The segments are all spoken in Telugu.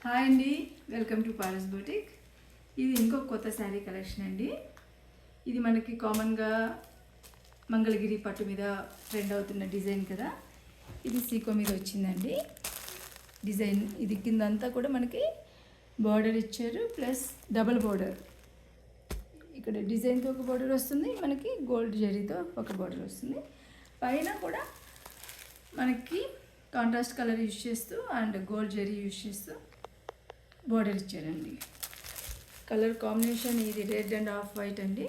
హాయ్ అండి, వెల్కమ్ టు పారస్ బొటిక్. ఇది ఇంకొక కొత్త శారీ కలెక్షన్ అండి. ఇది మనకి కామన్గా మంగళగిరి పట్టు మీద ట్రెండ్ అవుతున్న డిజైన్ కదా. ఇది సీకో మీద వచ్చిందండి డిజైన్. ఇది కిందంతా కూడా మనకి బార్డర్ ఇచ్చారు, ప్లస్ డబల్ బార్డర్. ఇక్కడ డిజైన్తో ఒక బార్డర్ వస్తుంది, మనకి గోల్డ్ జరీతో ఒక బార్డర్ వస్తుంది. పైన కూడా మనకి కాంట్రాస్ట్ కలర్ యూజ్ చేస్తూ అండ్ గోల్డ్ జరీ యూజ్ చేస్తూ బార్డర్ ఇచ్చారండి. కలర్ కాంబినేషన్ ఇది రెడ్ అండ్ ఆఫ్ వైట్ అండి.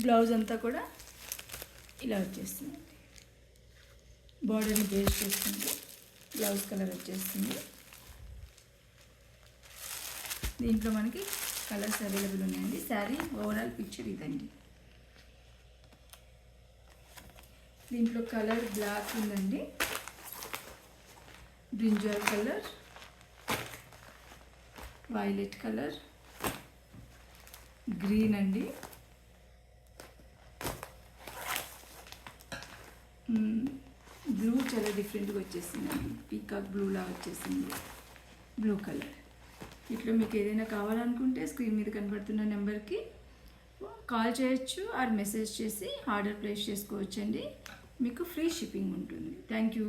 బ్లౌజ్ అంతా కూడా ఇలా వచ్చేస్తుంది. బార్డర్ని బేస్ చేసుకుంటూ బ్లౌజ్ కలర్ వచ్చేస్తుంది. దీంట్లో మనకి కలర్స్ అవైలబుల్ ఉన్నాయండి. శారీ ఓవరాల్ పిక్చర్ ఇదండి. దీంట్లో కలర్ బ్లాక్ ఉందండి, brinjal colour, violet colour, green అండి, బ్లూ చాలా డిఫరెంట్గా వచ్చేసిందండి. పీకాక్ బ్లూలా వచ్చేసింది, బ్లూ కలర్. ఇట్లా మీకు ఏదైనా కావాలనుకుంటే స్క్రీన్ మీద కనబడుతున్న నెంబర్కి కాల్ చేయొచ్చు ఆర్ మెసేజ్ చేసి ఆర్డర్ ప్లేస్ చేసుకోవచ్చండి. మీకు ఫ్రీ షిప్పింగ్ ఉంటుంది. Thank you.